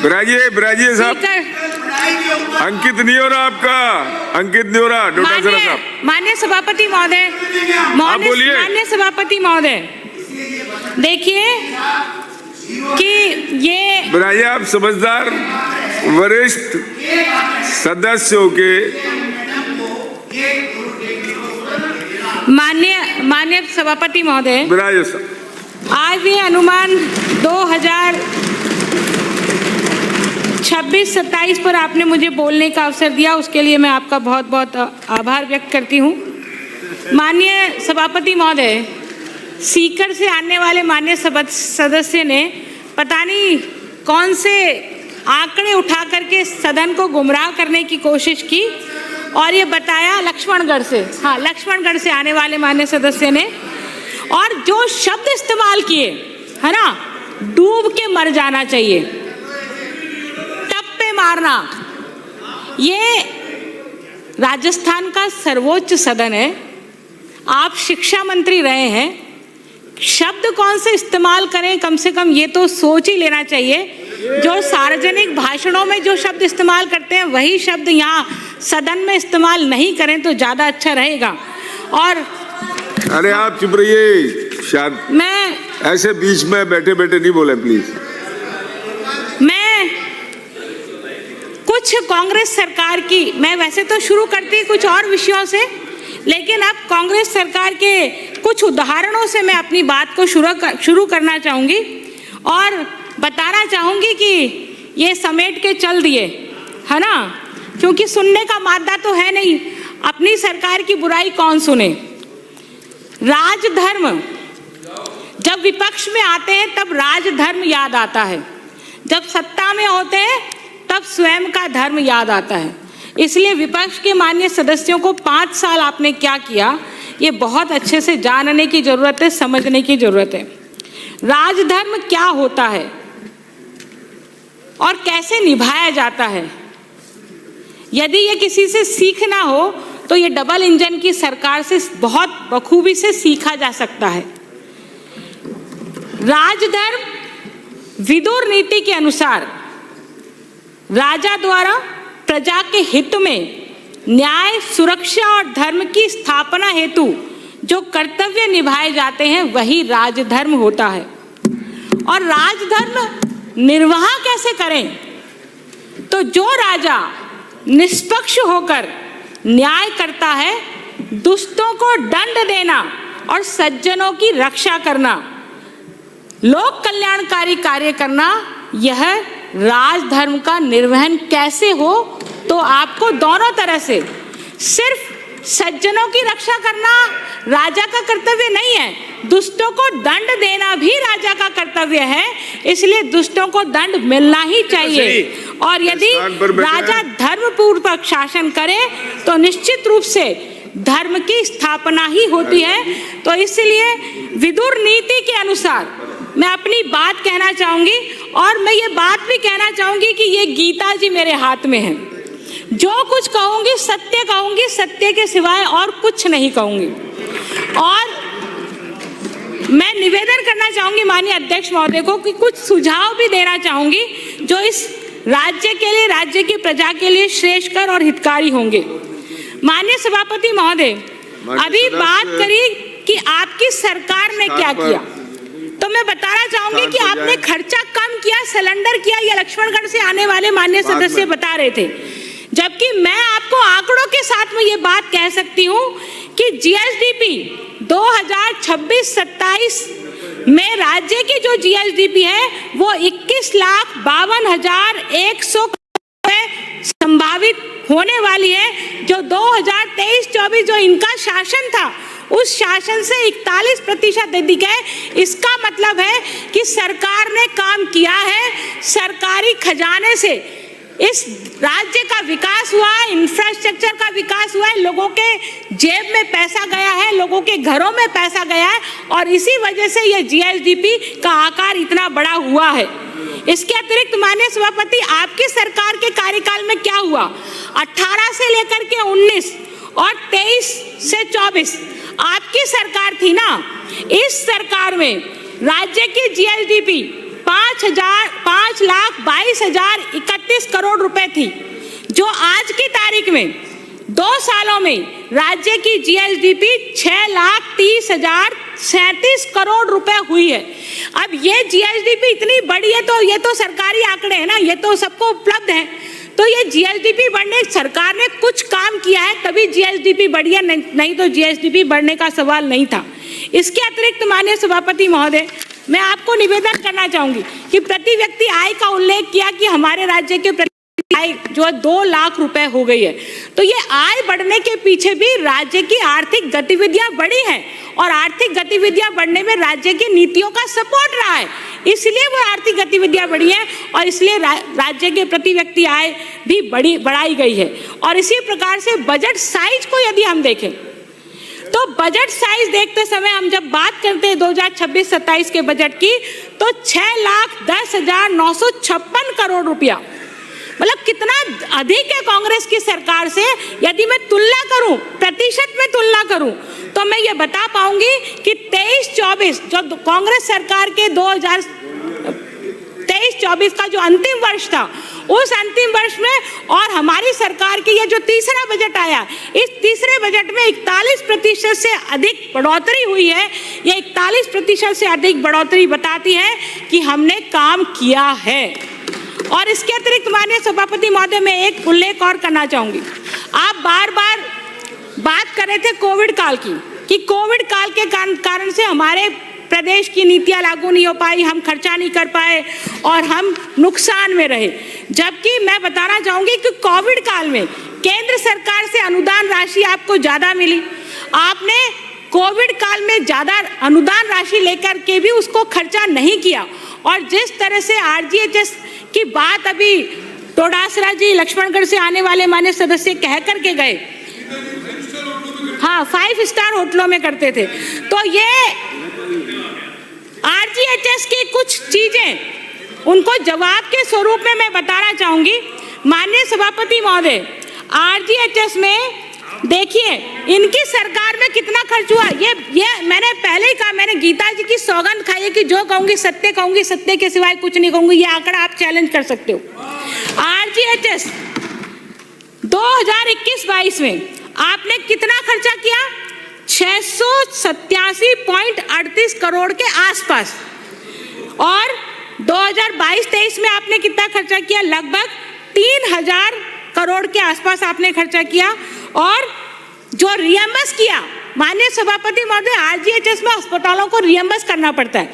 ब्राजिए साहब, अंकित नहीं हो रहा आपका, अंकित नहीं हो रहा डोटासरा साहब। माननीय सभापति महोदय, माननीय सभापति महोदय, देखिए कि ये ब्राजिए, आप समझदार वरिष्ठ सदस्य हो के माननीय सभापति महोदय, ब्राजिए साहब, आज ये अनुमान 2026-27 पर आपने मुझे बोलने का अवसर दिया, उसके लिए मैं आपका बहुत बहुत आभार व्यक्त करती हूँ। माननीय सभापति महोदय, सीकर से आने वाले माननीय सदस्य ने पता नहीं कौन से आंकड़े उठा करके सदन को गुमराह करने की कोशिश की और ये बताया लक्ष्मणगढ़ से, हाँ लक्ष्मणगढ़ से आने वाले माननीय सदस्य ने, और जो शब्द इस्तेमाल किए है ना, डूब के मर जाना चाहिए, टप्पे मारना। ये राजस्थान का सर्वोच्च सदन है, आप शिक्षा मंत्री रहे हैं, शब्द कौन से इस्तेमाल करें कम से कम ये तो सोच ही लेना चाहिए। जो सार्वजनिक भाषणों में जो शब्द इस्तेमाल करते हैं वही शब्द यहाँ सदन में इस्तेमाल नहीं करें तो ज़्यादा अच्छा रहेगा। और अरे आप चुप रहिए, शायद मैं ऐसे बीच में बैठे बैठे नहीं बोले प्लीज। मैं कुछ कांग्रेस सरकार की, मैं वैसे तो शुरू करती कुछ और विषयों से, लेकिन अब कांग्रेस सरकार के कुछ उदाहरणों से मैं अपनी बात को शुरू करना चाहूँगी और बताना चाहूँगी कि ये समेट के चल दिए है ना, क्योंकि सुनने का मादा तो है नहीं, अपनी सरकार की बुराई कौन सुने। राजधर्म, जब विपक्ष में आते हैं तब राजधर्म याद आता है, जब सत्ता में होते हैं तब स्वयं का धर्म याद आता है। इसलिए विपक्ष के माननीय सदस्यों को 5 साल आपने क्या किया ये बहुत अच्छे से जानने की जरूरत है, समझने की जरूरत है। राजधर्म क्या होता है और कैसे निभाया जाता है, यदि ये किसी से सीखना हो तो ये डबल इंजन की सरकार से बहुत बखूबी से सीखा जा सकता है। राजधर्म विदुर नीति के अनुसार राजा द्वारा प्रजा के हित में न्याय, सुरक्षा और धर्म की स्थापना हेतु जो कर्तव्य निभाए जाते हैं वही राजधर्म होता है। और राजधर्म निर्वाह कैसे करें, तो जो राजा निष्पक्ष होकर न्याय करता है, दुष्टों को दंड देना और सज्जनों की रक्षा करना, लोक कल्याणकारी कार्य करना, यह राजधर्म का निर्वहन कैसे हो, तो आपको दोनों तरह से, सिर्फ सज्जनों की रक्षा करना राजा का कर्तव्य नहीं है, दुष्टों को दंड देना भी राजा का कर्तव्य है, इसलिए दुष्टों को दंड मिलना ही चाहिए। और यदि राजा धर्मपूर्वक शासन करे तो निश्चित रूप से धर्म की स्थापना ही होती है। तो इसलिए विदुर नीति के अनुसार मैं अपनी बात कहना चाहूंगी और मैं ये बात भी कहना चाहूंगी कि ये गीता जी मेरे हाथ में है, जो कुछ कहूंगी सत्य के सिवाय और कुछ नहीं कहूंगी। और मैं निवेदन करना चाहूंगी माननीय अध्यक्ष महोदय को कि कुछ सुझाव भी देना चाहूंगी जो इस राज्य के लिए, राज्य की प्रजा के लिए श्रेष्ठकर और हितकारी होंगे। माननीय सभापति महोदय, अभी बात करी कि आपकी सरकार ने क्या किया, तो मैं बताना चाहूंगी कि आपने खर्चा कम किया, सिलेंडर किया, या लक्ष्मणगढ़ से आने वाले माननीय सदस्य बता रहे थे, जबकि मैं आपको आंकड़ों के साथ में ये बात कह सकती हूँ कि जीएसडीपी 2026-27 में राज्य की जो जीएसडीपी है वो 21,52,100 संभावित होने वाली है, जो 2023-24 जो इनका शासन था उस शासन से 41% अधिक है। इसका मतलब है कि सरकार ने काम किया है, सरकारी खजाने से इस राज्य का विकास हुआ है, इंफ्रास्ट्रक्चर का विकास हुआ है, लोगों के जेब में पैसा गया है, लोगों के घरों में पैसा गया है, और इसी वजह से ये जीएसडीपी का आकार इतना बड़ा हुआ है। इसके अतिरिक्त माननीय सभापति, आपकी सरकार के कार्यकाल में क्या हुआ, 18 से लेकर के 19 और 23 से 24 आपकी सरकार थी ना, इस सरकार में राज्य की जीएसडीपी 5,22,031 करोड़ रुपए थी, जो आज की तारीख में 2 सालों में राज्य की जीएसडीपी 6,30,037 करोड़ रुपए हुई है। अब ये जीएसडीपी इतनी बड़ी है तो ये तो सरकारी आंकड़े हैं ना, ये तो सबको उपलब्ध है। तो ये जीएसडीपी बढ़ने, सरकार ने कुछ काम किया है तभी जीएसडीपी बढ़ी है, नहीं तो जीएसडीपी बढ़ने का सवाल नहीं था। इसके अतिरिक्त माननीय सभापति महोदय, मैं आपको निवेदन करना चाहूंगी कि प्रति व्यक्ति आय का उल्लेख किया कि हमारे राज्य के आय जो 2 लाख रुपए हो गई है। तो ये आय बढ़ने के पीछे भी राज्य की आर्थिक गतिविधियां बढ़ी हैं और आर्थिक गतिविधियां बढ़ने में राज्य की नीतियों का सपोर्ट रहा है, इसलिए वो आर्थिक गतिविधियां बढ़ी हैं और इसलिए राज्य के प्रति व्यक्ति आय भी बढ़ाई गई है। और इसी प्रकार से बजट साइज को यदि हम देखें तो बजट साइज देखते समय हम जब बात करते हैं 2026-27 के बजट की, तो 6,10,956 करोड़ रुपया, मतलब कितना अधिक है कांग्रेस की सरकार से। यदि मैं तुलना करूं, प्रतिशत में तुलना करूं, तो मैं ये बता पाऊंगी कि 23-24 जो कांग्रेस सरकार के 2023-24 का जो अंतिम वर्ष था, उस अंतिम वर्ष में और हमारी सरकार की ये जो तीसरा बजट आया, इस तीसरे बजट में 41% से अधिक बढ़ोतरी हुई है। ये 41% से अधिक बढ़ोतरी बताती है कि हमने काम किया है। और इसके अतिरिक्त माननीय सभापति महोदय, मैं एक उल्लेख और करना चाहूंगी। आप बार बार बात कर रहे थे कोविड काल की, कि कोविड काल के कारण से हमारे प्रदेश की नीतियां लागू नहीं हो पाई, हम खर्चा नहीं कर पाए और हम नुकसान में रहे। जबकि मैं बताना चाहूंगी कि कोविड काल में केंद्र सरकार से अनुदान राशि आपको ज्यादा मिली, आपने कोविड काल में ज्यादा अनुदान राशि लेकर के भी उसको खर्चा नहीं किया। और जिस तरह से आरजीएचएस की बात अभी डोडासरा जी लक्ष्मणगढ़ से आने वाले माननीय सदस्य कह करके गए, हाँ 5 स्टार होटलों में करते थे, तो ये आरजीएचएस की कुछ चीजें उनको जवाब के स्वरूप में मैं बताना चाहूंगी। माननीय सभापति महोदय, आरजीएचएस में देखिए इनकी सरकार में कितना खर्च हुआ। ये मैंने पहले ही कहा, मैंने गीता जी की सौगंध खाई है कि जो कहूंगी, सत्य के सिवाय कुछ नहीं कहूंगी। ये आंकड़ा आप चैलेंज कर सकते हो। आरजीएचएस 2021-22 में आपने कितना खर्चा किया? 687.38 करोड़ के आसपास। और 2022-23 में आपने कितना खर्चा किया? लगभग 3,000 करोड़ के आसपास आपने खर्चा किया। और जो रियम्बर्स किया, माननीय सभापति महोदय, आरजीएचएस में अस्पतालों को रियम्बर्स करना पड़ता है।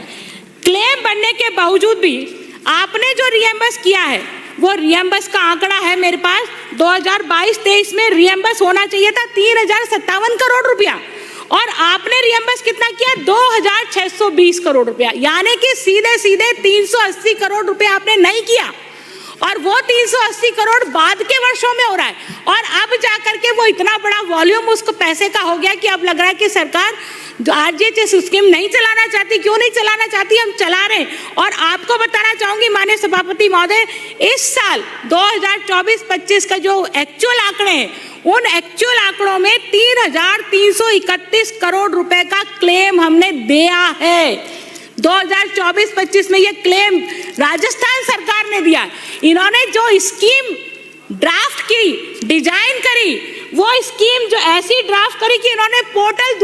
क्लेम बनने के बावजूद भी आपने जो रियम्बर्स किया है, वो रियम्बर्स का आंकड़ा है मेरे पास। 2022-23 में रियम्बर्स होना चाहिए था 3,057 करोड़ रुपया और आपने रियम्बर्स कितना किया? 2,620 करोड़ रुपया, यानी कि सीधे 380 करोड़ रुपया आपने नहीं किया। और वो 380 करोड़ बाद के वर्षों में हो रहा है। और अब जाकर के वो इतना बड़ा वॉल्यूम उसको पैसे का हो गया कि अब लग रहा है कि सरकार आरजीएचएस स्कीम नहीं चलाना चाहती। क्यों नहीं चलाना चाहती? हम चला रहे हैं। और आपको बताना चाहूंगी माननीय सभापति महोदय, इस साल 2024-25 का जो एक्चुअल आंकड़े हैं, उन एक्चुअल आंकड़ों में 3,331 करोड़ रुपए का क्लेम हमने दिया है। 2024-25 में ये क्लेम राजस्थान सरकार ने दिया। इन्होंने जो स्कीम ड्राफ्ट की, डिजाइन करी, वो स्कीम जो ऐसी ड्राफ्ट करी कि इन्होंने पोर्टल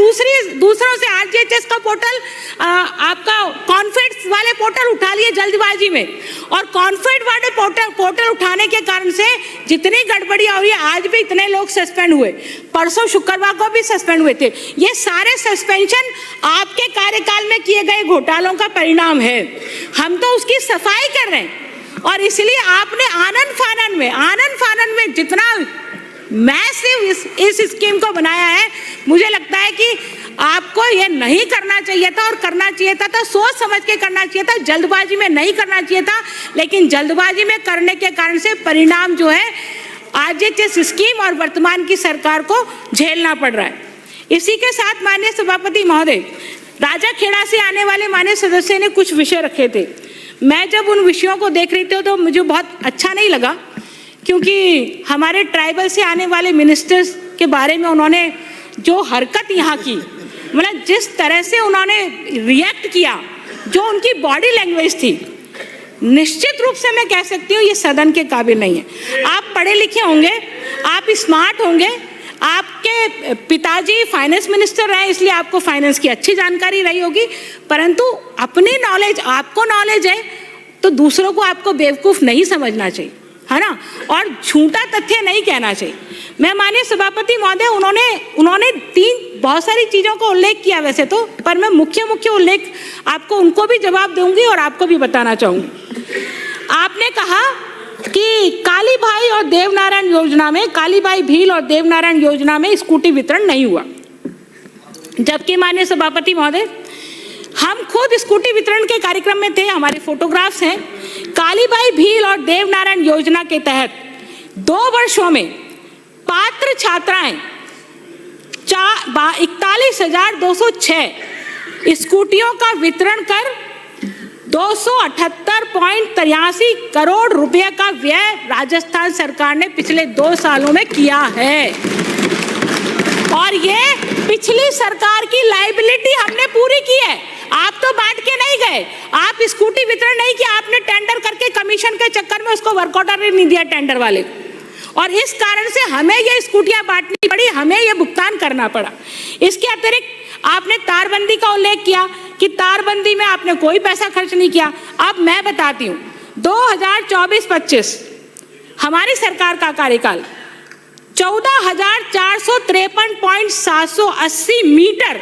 दूसरों से आरजीएचएस का पोर्टल, आपका कॉन्फेड वाले पोर्टल उठा लिए जल्दबाजी में। और कॉन्फेड वाले पोर्टल उठाने के कारण से जितनी गड़बड़ी हो रही है, आज भी इतने लोग सस्पेंड हुए, परसों शुक्रवार को भी सस्पेंड हुए थे। ये सारे सस्पेंशन आपके कार्यकाल में किए गए घोटालों का परिणाम है। हम तो उसकी सफाई कर रहे हैं। और इसलिए आपने आनन फानन में जितना मैसिव इस स्कीम को बनाया है, मुझे लगता है कि आपको ये नहीं करना चाहिए था। और करना चाहिए था तो सोच समझ के करना चाहिए था, जल्दबाजी में नहीं करना चाहिए था। लेकिन जल्दबाजी में करने के कारण से परिणाम जो है आरजीएचएस स्कीम और वर्तमान की सरकार को झेलना पड़ रहा है। इसी के साथ माननीय सभापति महोदय, राजाखेड़ा से आने वाले माननीय सदस्य ने कुछ विषय रखे थे। मैं जब उन विषयों को देख रही थी तो मुझे बहुत अच्छा नहीं लगा, क्योंकि हमारे ट्राइबल से आने वाले मिनिस्टर्स के बारे में उन्होंने जो हरकत यहाँ की, मतलब जिस तरह से उन्होंने रिएक्ट किया, जो उनकी बॉडी लैंग्वेज थी, निश्चित रूप से मैं कह सकती हूँ ये सदन के काबिल नहीं है। आप पढ़े लिखे होंगे, आप स्मार्ट होंगे, आपके पिताजी फाइनेंस मिनिस्टर रहे इसलिए आपको फाइनेंस की अच्छी जानकारी रही होगी, परंतु अपनी नॉलेज, आपको नॉलेज है तो दूसरों को आपको बेवकूफ़ नहीं समझना चाहिए, है ना, और झूठा तथ्य नहीं कहना चाहिए। मैं माननीय सभापति महोदय, उन्होंने बहुत सारी चीज़ों का उल्लेख किया वैसे तो, पर मैं मुख्य उल्लेख आपको उनको भी जवाब दूंगी और आपको भी बताना चाहूँगी। आपने कहा कि कालीबाई और देवनारायण योजना में, कालीबाई भील और देवनारायण योजना में स्कूटी वितरण नहीं हुआ, जबकि माननीय सभापति महोदय हम खुद स्कूटी वितरण के कार्यक्रम में थे, हमारे फोटोग्राफ्स हैं। कालीबाई भील और देवनारायण योजना के तहत 2 वर्षों में पात्र छात्राएं 41,206 स्कूटियों का वितरण कर 278.83 करोड़ रुपए का व्यय राजस्थान सरकार ने पिछले 2 सालों में किया है, और ये पिछली सरकार की लायबिलिटी हमने पूरी की है। आप तो बांट के नहीं गए, आप स्कूटी वितरण नहीं किया, आपने टेंडर करके कमीशन के चक्कर में उसको वर्क ऑर्डर नहीं दिया टेंडर वाले को, और इस कारण से हमें ये स्कूटियां बांटनी पड़ी, हमें ये भुगतान करना पड़ा। इसके अतिरिक्त आपने तारबंदी का उल्लेख किया कि तारबंदी में आपने कोई पैसा खर्च नहीं किया। अब मैं बताती हूँ, 2024-25 हमारी सरकार का कार्यकाल 14,453.780 मीटर,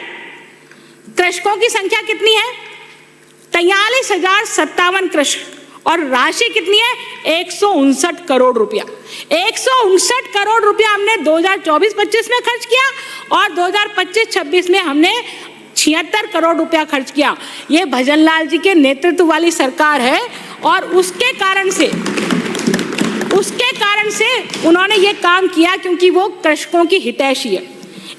कृषकों की संख्या कितनी है? 43,057 कृषक, और राशि कितनी है? 159 करोड़ रुपया। 159 करोड़ रुपया हमने 2024-25 में खर्च किया, और 2025-26 में हमने 76 करोड़ रुपया खर्च किया। ये भजनलाल जी के नेतृत्व वाली सरकार है, और उसके कारण से उन्होंने ये काम किया क्योंकि वो कृषकों की हितैषी है।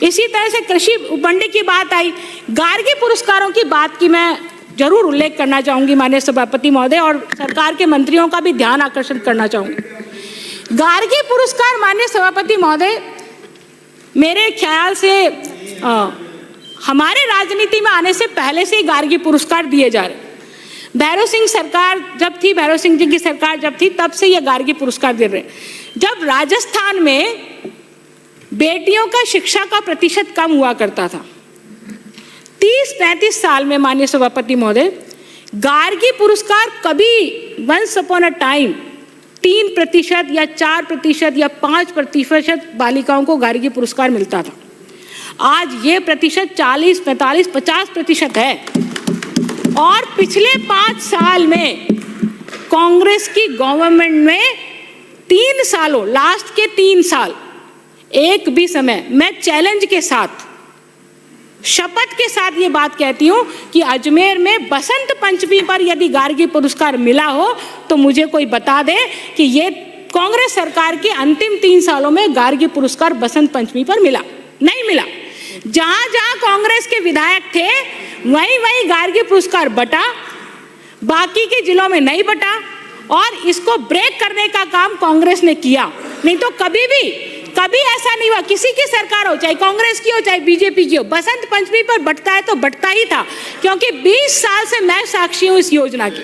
इसी तरह से कृषि मंडी की बात आई, गार्गी पुरस्कारों की बात की मैं जरूर उल्लेख करना चाहूंगी माननीय सभापति महोदय, और सरकार के मंत्रियों का भी ध्यान आकर्षित करना चाहूंगी। गार्गी पुरस्कार माननीय सभापति महोदय, मेरे ख्याल से हमारे राजनीति में आने से पहले से ही गार्गी पुरस्कार दिए जा रहे। भैरव सिंह सरकार जब थी, भैरव सिंह जी की सरकार जब थी, तब से ये गार्गी पुरस्कार दे रहे। जब राजस्थान में बेटियों का शिक्षा का प्रतिशत कम हुआ करता था, 30-35 साल में माननीय सभापति महोदय, गार्गी पुरस्कार कभी वंस अपॉन अ टाइम 3% या 4% या 5% बालिकाओं को गार्गी पुरस्कार मिलता था। आज ये प्रतिशत 40, 45, 50% है, और पिछले 5 साल में कांग्रेस की गवर्नमेंट में 3 सालों, लास्ट के 3 साल, एक भी समय मैं चैलेंज के साथ, शपथ के साथ ये बात कहती हूँ कि अजमेर में बसंत पंचमी पर यदि गार्गी पुरस्कार मिला हो तो मुझे कोई बता दे कि ये कांग्रेस सरकार के अंतिम 3 सालों में गार्गी पुरस्कार बसंत पंचमी पर मिला, नहीं मिला। जहां जहां कांग्रेस के विधायक थे वहीं गार्गी पुरस्कार बटा, बाकी के जिलों में नहीं बटा, और इसको ब्रेक करने का काम कांग्रेस ने किया। नहीं तो कभी ऐसा नहीं हुआ, किसी की सरकार हो, चाहे कांग्रेस की हो चाहे बीजेपी की हो, बसंत पंचमी पर बटता है तो बटता ही था, क्योंकि 20 साल से मैं साक्षी हूं इस योजना की।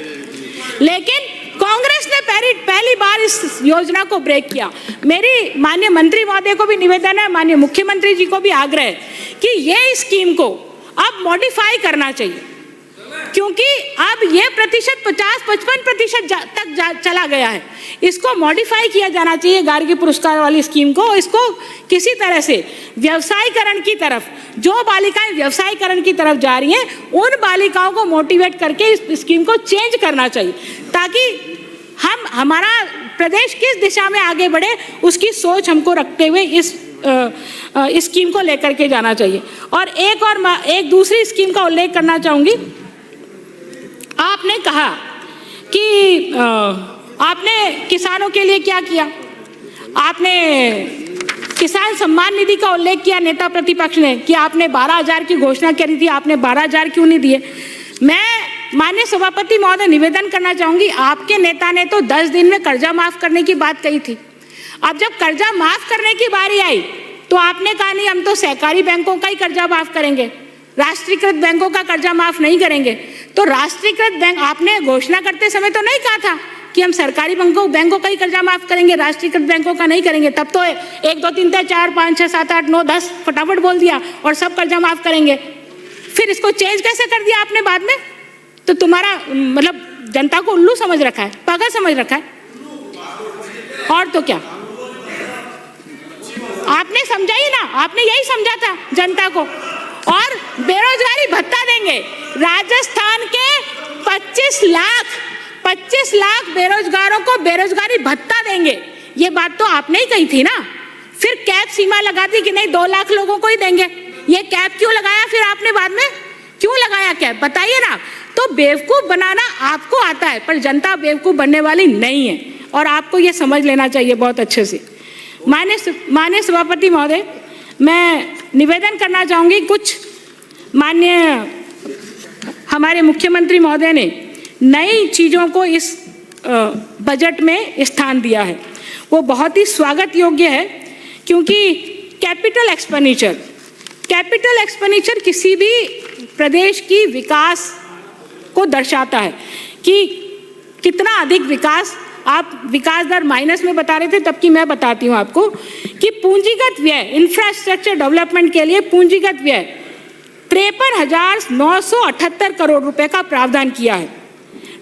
लेकिन कांग्रेस ने पहली बार इस योजना को ब्रेक किया। मेरी माननीय मंत्री महोदय को भी निवेदन है, माननीय मुख्यमंत्री जी को भी आग्रह है कि ये स्कीम को अब मॉडिफाई करना चाहिए, क्योंकि अब ये प्रतिशत 50-55% तक चला गया है। इसको मॉडिफाई किया जाना चाहिए गार्गी पुरस्कार वाली स्कीम को। इसको किसी तरह से व्यवसायीकरण की तरफ, जो बालिकाएं व्यवसायीकरण की तरफ जा रही हैं, उन बालिकाओं को मोटिवेट करके इस स्कीम को चेंज करना चाहिए, ताकि हमारा प्रदेश किस दिशा में आगे बढ़े उसकी सोच हमको रखते हुए इस स्कीम को लेकर के जाना चाहिए। और एक दूसरी स्कीम का उल्लेख करना चाहूँगी। आपने कहा कि आपने किसानों के लिए क्या किया, आपने किसान सम्मान निधि का उल्लेख किया नेता प्रतिपक्ष ने कि आपने 12,000 की घोषणा करी थी, आपने 12,000 क्यों नहीं दिए। मैं माननीय सभापति महोदय निवेदन करना चाहूँगी, आपके नेता ने तो 10 दिन में कर्जा माफ़ करने की बात कही थी। अब जब कर्जा माफ़ करने की बारी आई तो आपने कहा नहीं, हम तो सहकारी बैंकों का ही कर्जा माफ़ करेंगे, राष्ट्रीयकृत बैंकों का कर्जा माफ़ नहीं करेंगे। तो राष्ट्रीयकृत बैंक आपने घोषणा करते समय तो नहीं कहा था कि हम सरकारी बैंकों का ही कर्जा माफ करेंगे, राष्ट्रीयकृत बैंकों का नहीं करेंगे। तब तो 1 2 3 4 5 6 7 8 9 10 फटाफट बोल दिया और सब कर्जा माफ करेंगे। फिर इसको चेंज कैसे कर दिया आपने बाद में? तो तुम्हारा मतलब जनता को उल्लू समझ रखा है, पागल समझ रखा है, और तो क्या। आपने समझा ही ना, आपने यही समझा था जनता को। और बेरोजगारी भत्ता देंगे, राजस्थान के 25 लाख बेरोजगारों को बेरोजगारी भत्ता देंगे, ये बात तो आपने ही कही थी ना। फिर कैप सीमा लगा दी कि नहीं 2 लाख लोगों को ही देंगे। ये कैप क्यों लगाया फिर आपने बाद में, क्यों लगाया कैप, बताइए ना। तो बेवकूफ बनाना आपको आता है, पर जनता बेवकूफ बनने वाली नहीं है, और आपको ये समझ लेना चाहिए बहुत अच्छे से। माननीय सभापति महोदय, मैं निवेदन करना चाहूँगी, कुछ माननीय हमारे मुख्यमंत्री महोदय ने नई चीज़ों को इस बजट में स्थान दिया है, वो बहुत ही स्वागत योग्य है। क्योंकि कैपिटल एक्सपेंडिचर किसी भी प्रदेश की विकास को दर्शाता है कि कितना अधिक विकास। आप विकास दर माइनस में बता रहे थे, तब की मैं बताती हूँ आपको कि पूंजीगत व्यय, इंफ्रास्ट्रक्चर डेवलपमेंट के लिए पूंजीगत व्यय 53,978 करोड़ रुपए का प्रावधान किया है,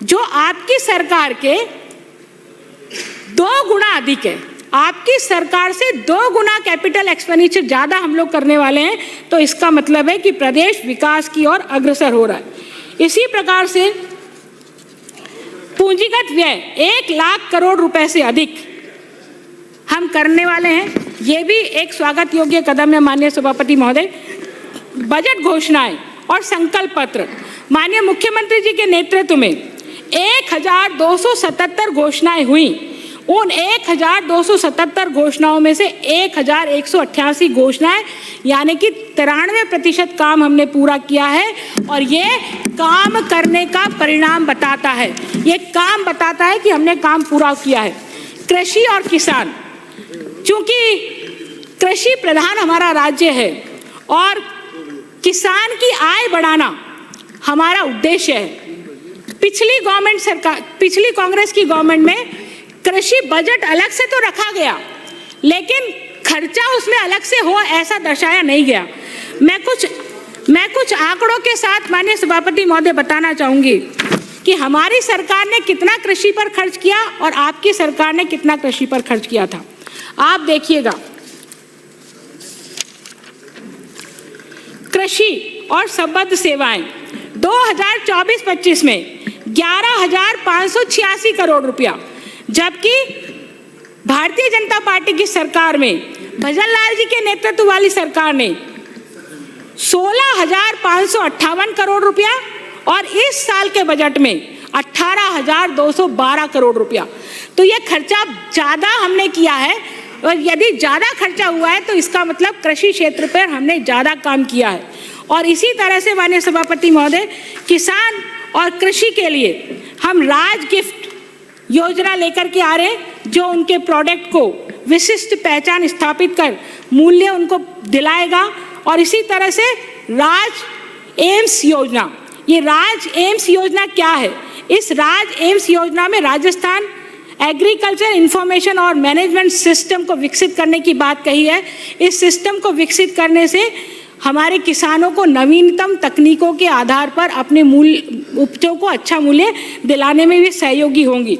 जो आपकी सरकार के 2 गुना अधिक है। आपकी सरकार से 2 गुना कैपिटल एक्सपेंडिचर ज़्यादा हम लोग करने वाले हैं, तो इसका मतलब है कि प्रदेश विकास की ओर अग्रसर हो रहा है। इसी प्रकार से पूंजीगत व्यय 1 लाख करोड़ रुपए से अधिक हम करने वाले हैं, ये भी एक स्वागत योग्य कदम है। माननीय सभापति महोदय, बजट घोषणाएं और संकल्प पत्र माननीय मुख्यमंत्री जी के नेतृत्व में 1277 घोषणाएं हुई। उन 1277 घोषणाओं में से 1188 घोषणाएं यानी कि 93% काम हमने पूरा किया है, और ये काम करने का परिणाम बताता है, ये काम बताता है कि हमने काम पूरा किया है। कृषि और किसान, चूंकि कृषि प्रधान हमारा राज्य है और किसान की आय बढ़ाना हमारा उद्देश्य है। पिछली कांग्रेस की गवर्नमेंट में कृषि बजट अलग से तो रखा गया, लेकिन खर्चा उसमें अलग से हो ऐसा दर्शाया नहीं गया। मैं कुछ आंकड़ों के साथ माननीय सभापति महोदय बताना चाहूंगी कि हमारी सरकार ने कितना कृषि पर खर्च किया और आपकी सरकार ने कितना कृषि पर खर्च किया था। आप देखिएगा, कृषि और संबद्ध सेवाएं 2024-25 में 11,586 करोड़ रुपया, जबकि भारतीय जनता पार्टी की सरकार में भजन लाल जी के नेतृत्व वाली सरकार ने 16,558 करोड़ रुपया और इस साल के बजट में 18,212 करोड़ रुपया। तो ये खर्चा ज़्यादा हमने किया है, और यदि ज़्यादा खर्चा हुआ है तो इसका मतलब कृषि क्षेत्र पर हमने ज़्यादा काम किया है। और इसी तरह से माननीय सभापति महोदय, किसान और कृषि के लिए हम राज गिफ्ट योजना लेकर के आ रहे हैं, जो उनके प्रोडक्ट को विशिष्ट पहचान स्थापित कर मूल्य उनको दिलाएगा। और इसी तरह से राज एम्स योजना, ये राज एम्स योजना क्या है? इस राज एम्स योजना में राजस्थान एग्रीकल्चर इंफॉर्मेशन और मैनेजमेंट सिस्टम को विकसित करने की बात कही है। इस सिस्टम को विकसित करने से हमारे किसानों को नवीनतम तकनीकों के आधार पर अपने उपजों को अच्छा मूल्य दिलाने में भी सहयोगी होंगी।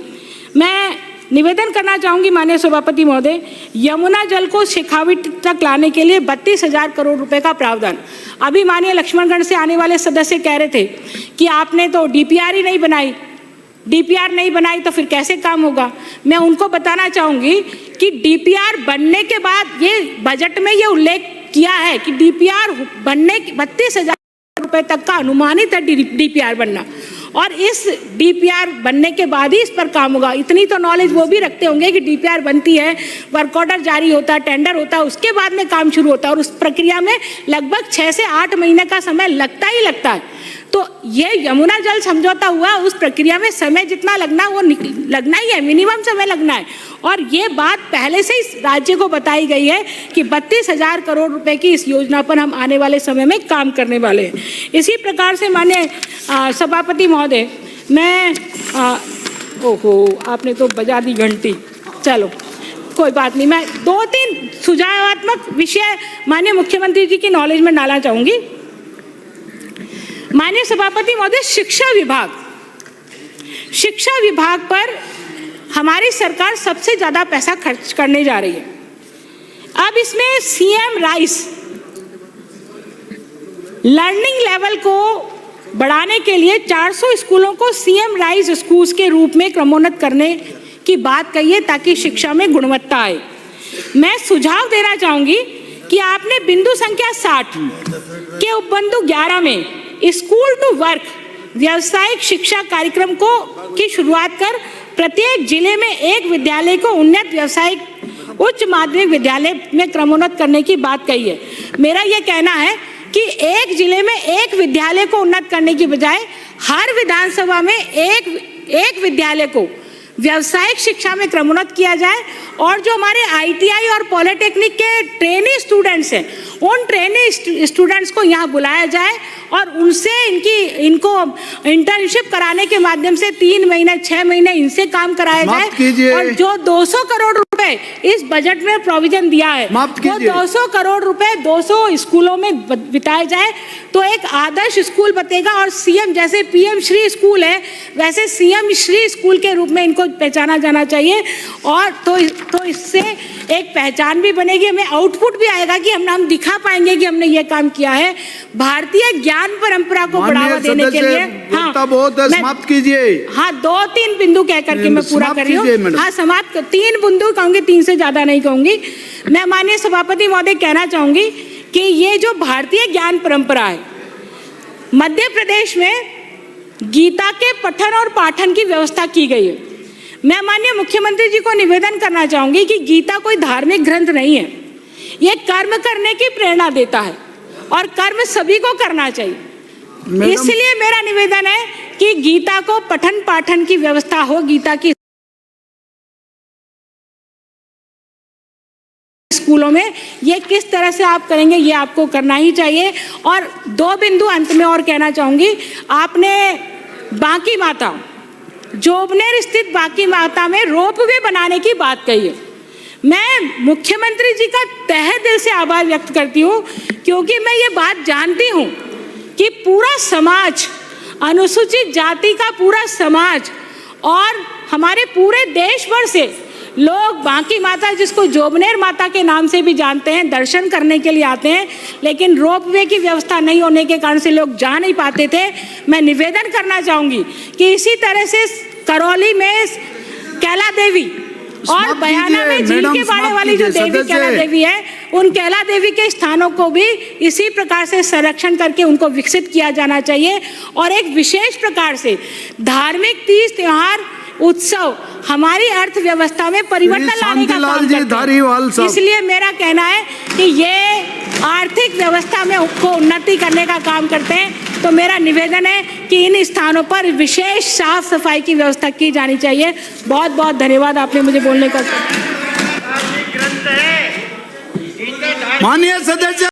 मैं निवेदन करना चाहूँगी माननीय सभापति महोदय, यमुना जल को शेखावट तक लाने के लिए 32,000 करोड़ रुपए का प्रावधान। अभी माननीय लक्ष्मणगढ़ से आने वाले सदस्य कह रहे थे कि आपने तो डीपीआर ही नहीं बनाई, डीपीआर नहीं बनाई तो फिर कैसे काम होगा। मैं उनको बताना चाहूँगी कि डीपीआर बनने के बाद ये बजट में ये उल्लेख किया है कि डीपीआर बनने 32,000 रुपए तक का अनुमानित है डीपीआर बनना, और इस डीपीआर बनने के बाद ही इस पर काम होगा। इतनी तो नॉलेज वो भी रखते होंगे कि डीपीआर बनती है, वर्क ऑर्डर जारी होता है, टेंडर होता है, उसके बाद में काम शुरू होता है, और उस प्रक्रिया में लगभग 6 से 8 महीने का समय लगता ही लगता है। तो ये यमुना जल समझौता हुआ, उस प्रक्रिया में समय जितना लगना वो लगना ही है, मिनिमम समय लगना है। और ये बात पहले से ही राज्य को बताई गई है कि 32,000 करोड़ रुपए की इस योजना पर हम आने वाले समय में काम करने वाले हैं। इसी प्रकार से माननीय सभापति महोदय, मैं ओहो आपने तो बजा दी घंटी, चलो कोई बात नहीं, मैं 2-3 सुझावात्मक विषय माननीय मुख्यमंत्री जी की नॉलेज में डालना चाहूंगी। माननीय सभापति महोदय, शिक्षा विभाग पर हमारी सरकार सबसे ज्यादा पैसा खर्च करने जा रही है। अब इसमें सीएम राइस लर्निंग लेवल को बढ़ाने के लिए 400 स्कूलों को सीएम राइस स्कूल्स के रूप में क्रमोन्नत करने की बात कही है ताकि शिक्षा में गुणवत्ता आए। मैं सुझाव देना चाहूंगी कि आपने बिंदु संख्या 60 के उपबंधु 11 में स्कूल टू वर्क व्यावसायिक शिक्षा कार्यक्रम की शुरुआत कर प्रत्येक जिले में एक विद्यालय को उन्नत व्यावसायिक उच्च माध्यमिक विद्यालय में क्रमोन्नत करने की बात कही है। मेरा यह कहना है कि एक जिले में एक विद्यालय को उन्नत करने की बजाय हर विधानसभा में एक विद्यालय को व्यावसायिक शिक्षा में क्रमोन्नत किया जाए और जो हमारे आईटीआई और पॉलिटेक्निक के ट्रेनी स्टूडेंट्स हैं उन ट्रेनी स्टूडेंट्स को यहाँ बुलाया जाए और उनसे इनको इंटर्नशिप कराने के माध्यम से 3 महीने 6 महीने इनसे काम कराया जाए और जो 200 करोड़ रुपए इस बजट में प्रोविजन दिया है वो 200 करोड़ रुपए 200 स्कूलों में बिताए जाए तो एक आदर्श स्कूल बनेगा और सीएम जैसे पीएम श्री स्कूल है वैसे सीएम श्री स्कूल के रूप में इनको पहचाना जाना चाहिए और तो इससे एक पहचान भी बनेगी, हमें आउटपुट भी आएगा कि हम दिखा पाएंगे कि हमने ये काम किया है। भारतीय ज्ञान परंपरा को बढ़ावा देने के लिए समाप्त कीजिए। हाँ 2-3 बिंदु कह करके मैं पूरा कर रही हूँ। हाँ समाप्त 3 बिंदु कहूंगी, 3 से ज्यादा नहीं कहूंगी। मैं माननीय सभापति महोदय कहना चाहूंगी कि ये जो भारतीय ज्ञान परंपरा है मध्य प्रदेश में गीता के पठन और पाठन की व्यवस्था की गई है। मैं माननीय मुख्यमंत्री जी को निवेदन करना चाहूंगी कि गीता कोई धार्मिक ग्रंथ नहीं है, ये कर्म करने की प्रेरणा देता है और कर्म सभी को करना चाहिए। इसलिए मेरा निवेदन है कि गीता को पठन पाठन की व्यवस्था हो, गीता की स्कूलों में ये किस तरह से आप करेंगे ये आपको करना ही चाहिए। और 2 बिंदु अंत में और कहना चाहूंगी, आपने बांकी माता जोबनेर स्थित बांकी माता में रोपवे बनाने की बात कही है। मैं मुख्यमंत्री जी का तहे दिल से आभार व्यक्त करती हूँ क्योंकि मैं ये बात जानती हूँ कि पूरा समाज, अनुसूचित जाति का पूरा समाज और हमारे पूरे देश भर से लोग बांकी माता जिसको जोबनेर माता के नाम से भी जानते हैं दर्शन करने के लिए आते हैं, लेकिन रोपवे की व्यवस्था नहीं होने के कारण से लोग जा नहीं पाते थे। मैं निवेदन करना चाहूंगी कि इसी तरह से करौली में कैला देवी और बयाना में झील के बाड़े वाली जो देवी कैला देवी है उन कैला देवी के स्थानों को भी इसी प्रकार से संरक्षण करके उनको विकसित किया जाना चाहिए और एक विशेष प्रकार से धार्मिक तीज त्योहार उत्सव हमारी अर्थव्यवस्था में परिवर्तन लाने का काम करते हैं। इसलिए मेरा कहना है कि ये आर्थिक व्यवस्था में को उन्नति करने का काम करते हैं। तो मेरा निवेदन है कि इन स्थानों पर विशेष साफ सफाई की व्यवस्था की जानी चाहिए। बहुत बहुत धन्यवाद आपने मुझे बोलने का। माननीय सदस्य